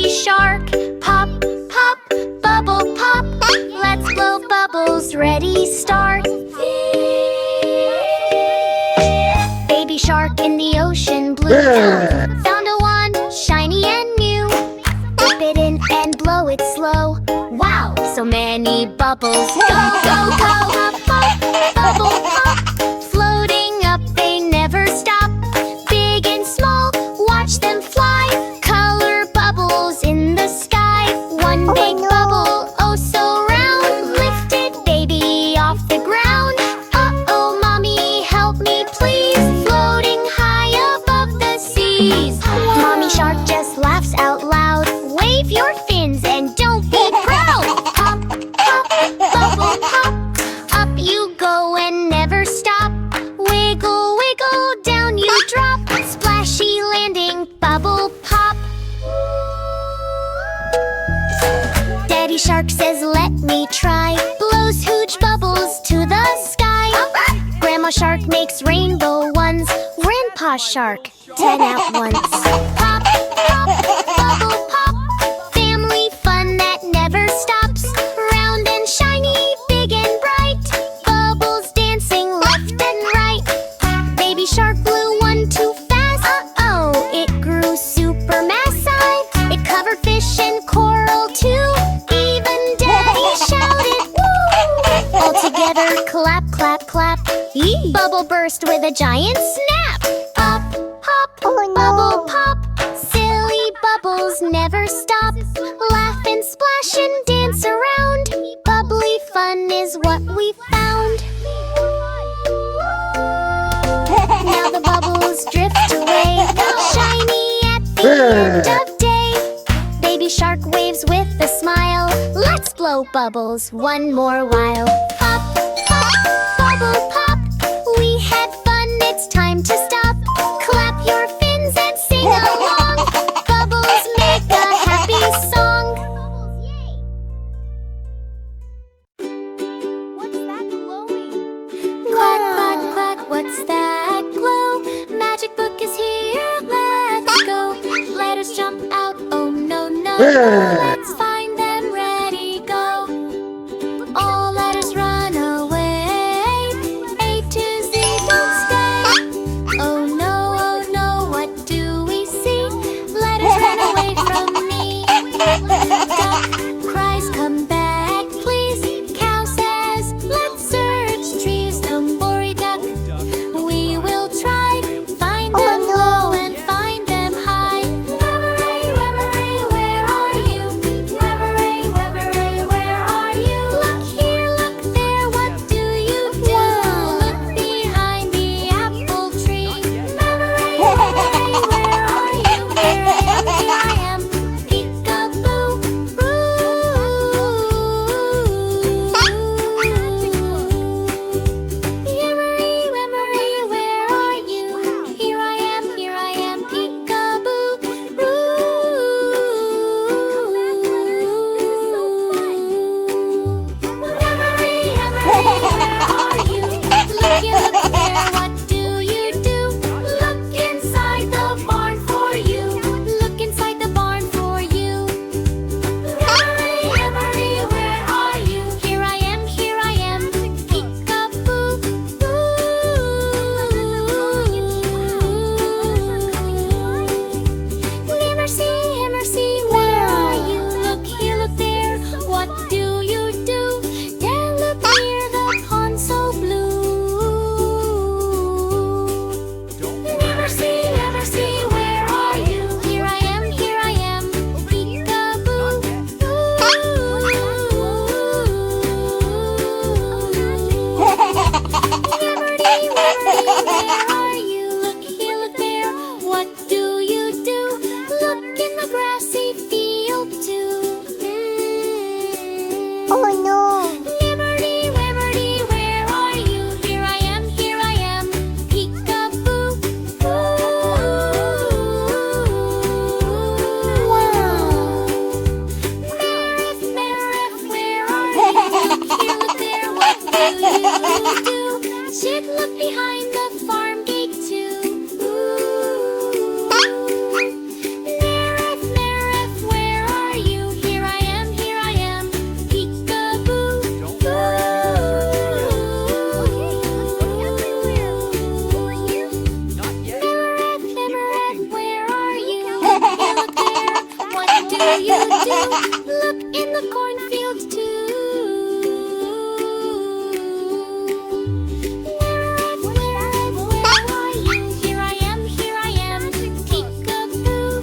shark. Pop, pop, bubble pop. Let's blow bubbles, ready, start. Baby shark in the ocean blue. Found a wand, shiny and new. Dip it in and blow it slow. Wow, so many bubbles. Go, go, go. Pop, pop, bubble pop. Floating up, they never stop. Big and small, watch them fly. Color bubbles in the sky. One big bubble, oh so round. Lifted baby off the ground. Uh-oh, mommy, help me please. Floating high above the seas. Mommy shark just laughs out loud. Wave your fins and don't be proud. Pop, pop, bubble pop. Up you go and never stop. Wiggle, wiggle, down you drop. Splashy landing, bubble pop. Daddy shark says let me try. Blows huge bubbles to the sky. Grandma shark makes rainbow ones. Grandpa shark, 10 at once. Pop, pop, bubble pop. Family fun that never stops. Round and shiny, big and bright. Bubbles dancing left and right. Baby shark blew one too fast. Uh-oh, it grew super massive. It covered fish and coral too. Even Daddy shouted, woo! All together, clap, clap, clap. Bubble burst with a giant snap. Up, hop, bubble pop. Silly bubbles never stop. Laugh and splash and dance around. Bubbly fun is what we found. Now the bubbles drift away, shiny at the end of day. Baby shark waves with a smile. Let's blow bubbles one more while. Pop, pop, bubble pop. We had fun, it's time to stop. Clap your fins and sing along. Bubbles make a happy song. What's that glowing? Quack, quack, quack, what's that glow? Magic book is here, let's go. Let us jump out, oh no, no. Let's find them, ready, go. All let us run away. A to Z, don't stay. Oh no, what do we see? Let us run away from me. Duck cries, come back, please. Cow says, let's search trees. Don't worry, duck, we will try. Find them low and find them high. Rubbery, rubbery, where are you? you do? Look in the cornfield too. Where are you? Here I am, peek-a-boo.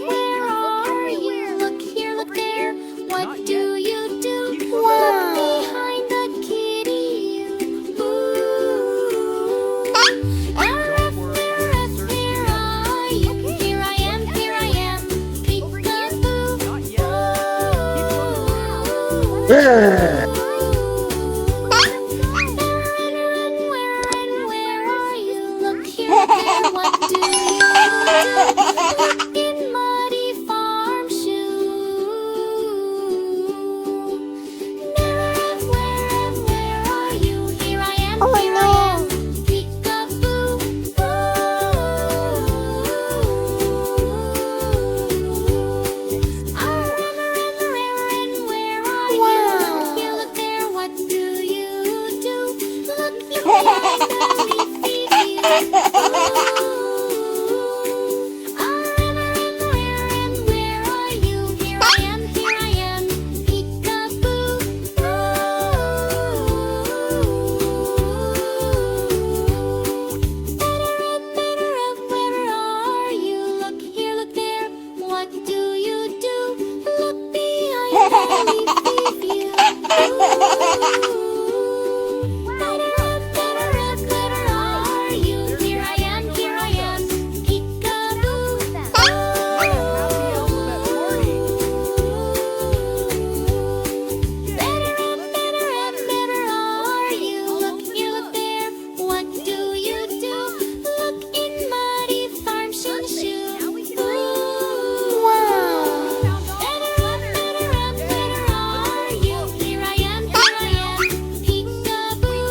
Where are you? Look here, look there. What do you do? Look behind the kitty. Where are you? Here I am, peek-a-boo. Where are you? Look here, look there. What do you do? Look in muddy farm shoes. Where are you? Here I am, peek-a-boo. Where are you? Look here, look there. What do you do? Look behind where are you? Here I am, peek-a-boo. Where are you? Look here, look there. What do you do? Look behind the view. Where are you? Here I am, peek-a-boo. Better are you? Look here, look there. What do you do? Look in muddy farm shoes. Better are you? Here I am, peek-a-boo.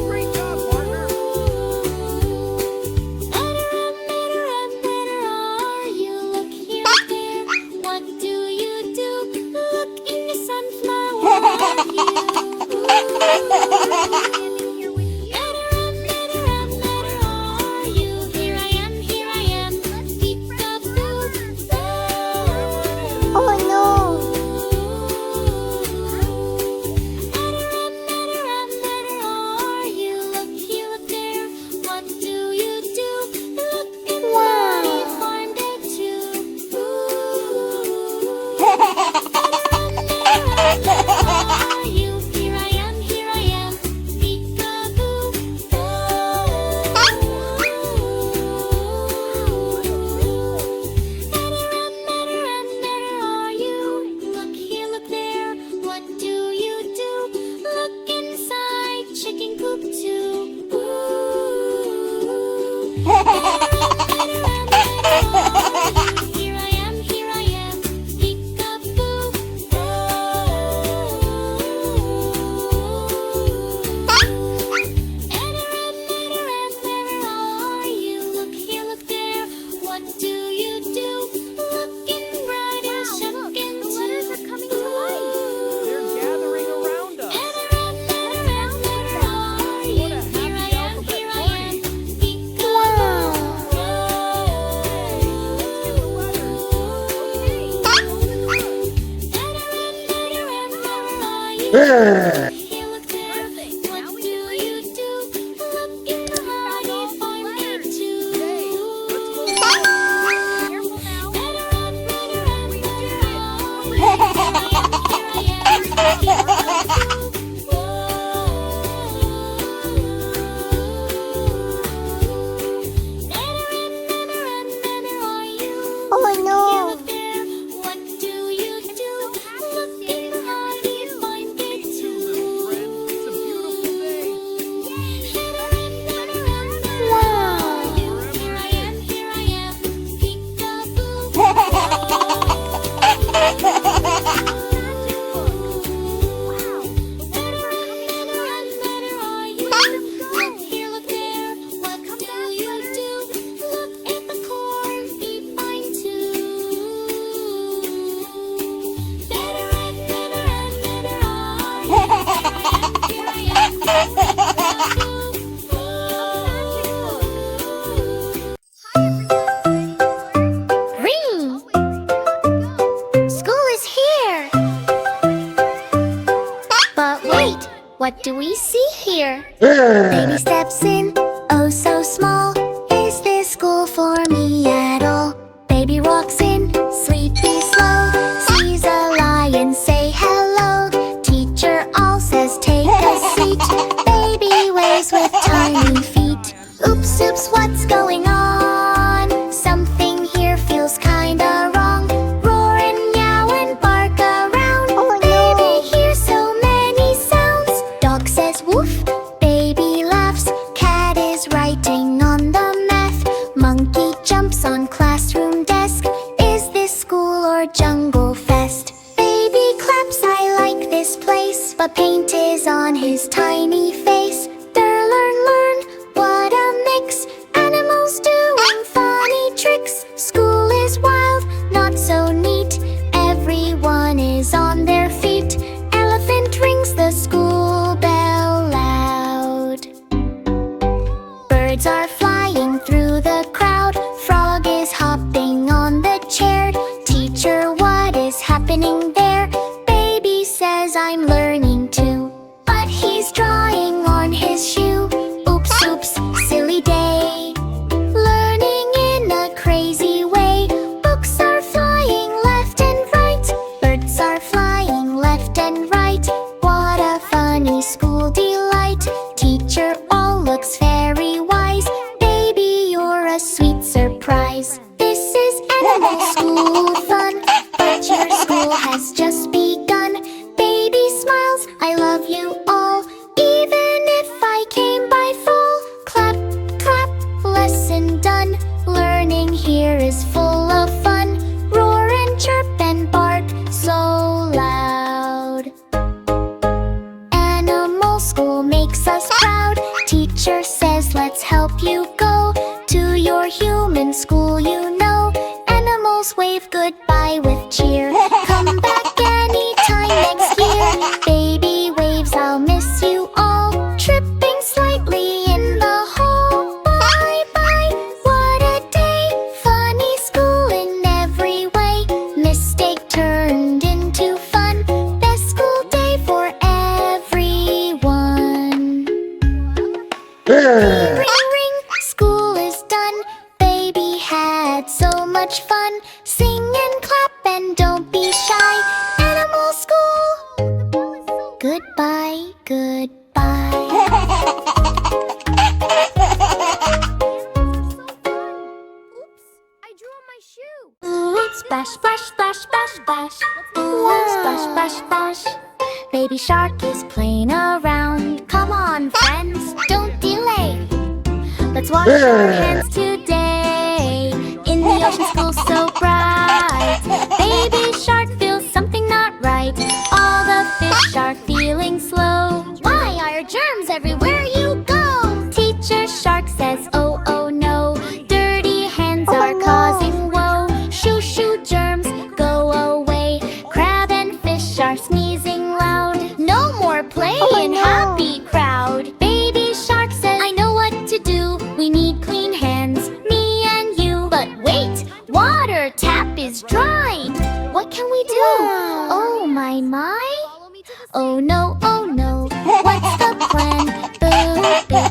Great job, partner. Better are you? Look here, look there. What do you do? Look in the sunflower. Better are you? Here I am, peek-a-boo. Oh no! Better are you? Look here, look there. What do you do? Look in muddy farm bed too. Better are you? Here I am, peek-a-boo. Better are you? Look here, look there. What do you do? Look inside chicken coop too. Here I am, peek-a-boo. Better are you? Look here, look there. What do you do? Look in brighter sunken too. They're gathering around us. Better are you? What a happy alphabet party. Peek-a-boo. Let's get the letters. Okay. Here, look there. What do you do? Look in the muddy farm bed too. Careful now. Oh no! It's a beautiful day. Better What do we see here? Baby steps in, oh so small. Is this school for me at all? Baby walks in, sleepy slow. Sees a lion, say hello. Teacher all says take a seat. Baby waves with tiny feet. Oops, oops, what's going on? Something here feels kinda wrong. Roar and meow and bark around. Baby hears so many sounds. Dog says woof, baby laughs. Cat is writing on the math. Monkey jumps on classroom desk. Is this school or jungle fest? Baby claps, I like this place. But paint is on his tiny face. Learn, what a mix. Animals doing funny tricks. School is wild, not so neat. Everyone is on their feet. Elephant rings the school bell loud. Birds are flying through the crowd. Frog is hopping on the chair. Teacher, what is happening there? Baby says I'm learning too. But he's drawing on his shoe. Oops, oops, silly day. Learning in a crazy way. Books are flying left and right. Birds are flying left and right. What a funny school delight. Teacher all looks very wise. Baby, you're a sweet surprise. This is animal school fun. But your school has just begun. Baby smiles, I love you all. Even if I came by fall. Clap, clap, lesson done. Learning here is full of fun. Roar and chirp and bark so loud. Animal school makes us proud. Teacher says let's help you go to your human school, you know. Animals wave goodbye with cheer. Come back anytime next year. Baby waves, I'll miss you all. Tripping slightly in the hall. Bye bye, what a day. Funny school in every way. Mistake turned into fun. Best school day for everyone. Ring, ring, ring, school is done. Baby had so much fun. Sing and clap and don't be shy. Animal school, goodbye, goodbye. Oops, I drew on my shoe. Ooh, splash, splash, splash, splash, splash. Ooh, splash, splash, splash. Baby shark is playing around. Come on, friends, don't delay. Let's wash our hands today. In the ocean, school so bright. Baby shark feels something not right. All the fish are feeling slow. Why are germs everywhere you go? Teacher shark says, oh, oh no. Dirty hands are causing woe. Shoo, shoo, germs, go away. Crab and fish are sneezing loud. No more playing, happy crowd. Baby shark says, I know what to do. We need clean hands, me and you. But wait, water tap is dry. What can we do? Oh my, my. Follow me to the Oh no, what's the plan? Boo, boo,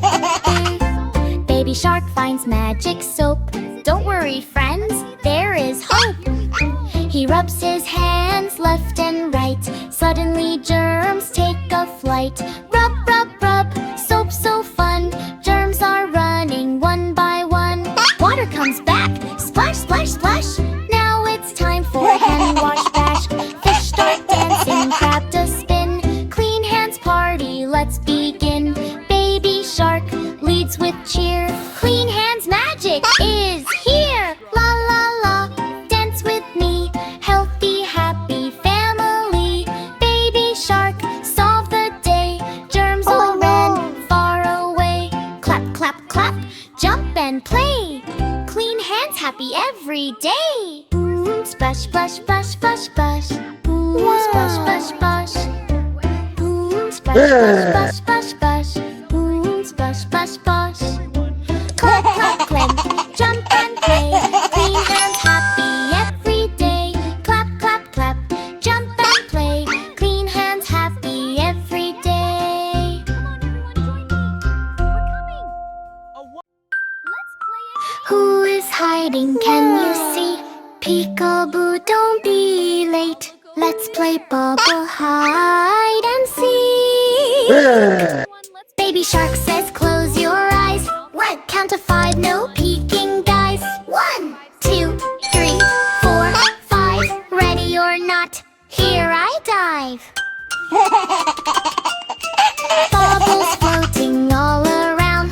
boo. Baby shark finds magic soap. Don't worry, friends, there is hope. He rubs his hands left and right. Suddenly germs take a flight. Rub, rub, rub, soap so fun. Germs are running one by one. Water comes back, splash, splash, splash. Now it's time for hand wash bash. Fish start dancing, crab does spin. Clean hands party, let's begin. Baby shark leads with cheer. Clean hands magic is here. La la la, dance with me. Healthy, happy family. Baby shark solve the day. Germs all ran far away. Clap, clap, clap, jump and play. Clean hands happy every day. Splash, splash, splash, splash, splash. Splash, splash, splash. Splash, splash, splash, splash, splash. Splash, splash, splash. Clap, clap, clap, jump and play. Clean hands happy every day. Clap, clap, clap, jump and play. Clean hands happy every day. bubble hide and seek. Baby shark says close your eyes. Count to 5, no peeking dice. 1, 2, 3, 4, 5. Ready or not, here I dive. Bubbles floating all around.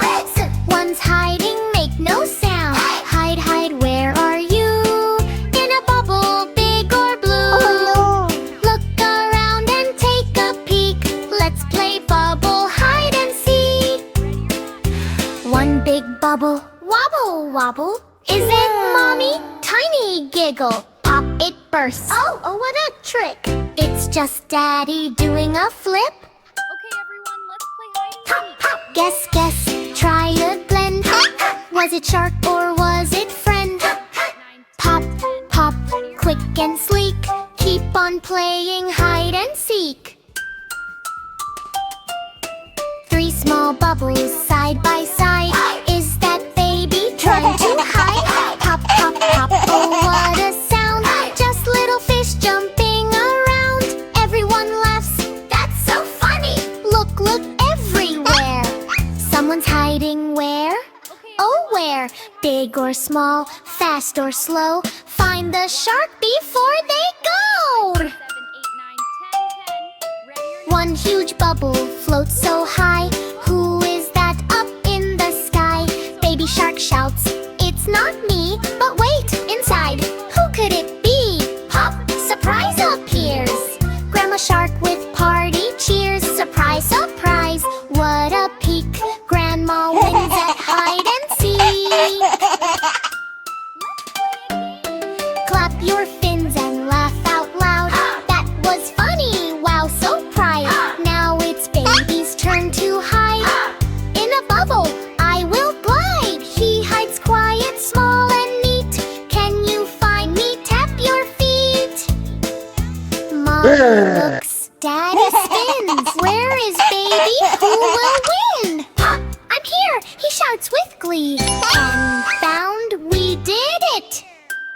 One's hiding, make no sound. Hide, hide, where are you? In a bubble, big or blue? Look around and take a peek. Let's play bubble hide and seek. One big bubble, wobble, wobble. Is it mommy? Tiny giggle. Pop, it bursts. Oh, what a trick. It's just daddy doing a flip. Okay, everyone, let's play hide and Pop, seek. pop, guess, guess, try again. Was it shark or was it friend? Pop, pop, quick and sleek. Keep on playing hide and seek. 3 small bubbles side by side. Is that baby trying to hide? Pop, pop, pop, oh what a sound. Just little fish jumping around. Everyone laughs, that's so funny. Look, look everywhere. Someone's hiding where? Oh, where? Big or small, fast or slow. Find the shark before they go. 7, 8, 9, 10, 10. Ready or not? One huge bubble floats so high. Who is that up in the sky? Baby shark shouts, it's not me. But wait, inside, who could it be? Pop, surprise appears. Grandma shark with party cheers. Surprise, surprise, what a peek. Grandma wins at hide and seek. Clap your fins and laugh out loud. That was funny, wow, so proud. Now it's baby's turn to hide. In a bubble, I will glide. He hides quiet, small and neat. Can you find me? Tap your feet. Mom looks, daddy spins. Where is baby? Who will win? Pop, I'm here, he shouts with glee. Confound, we did it.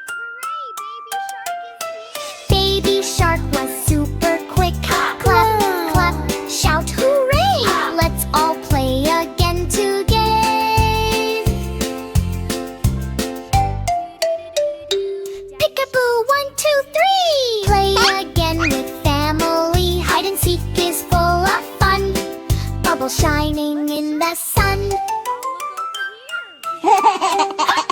Hooray, baby shark is here. Baby shark was super quick. Clap, clap, shout hooray. Let's all play again together. Peekaboo, 1, 2, 3. Play again with family. Hide and seek is full of fun. Bubbles shining in the sun. Look over here.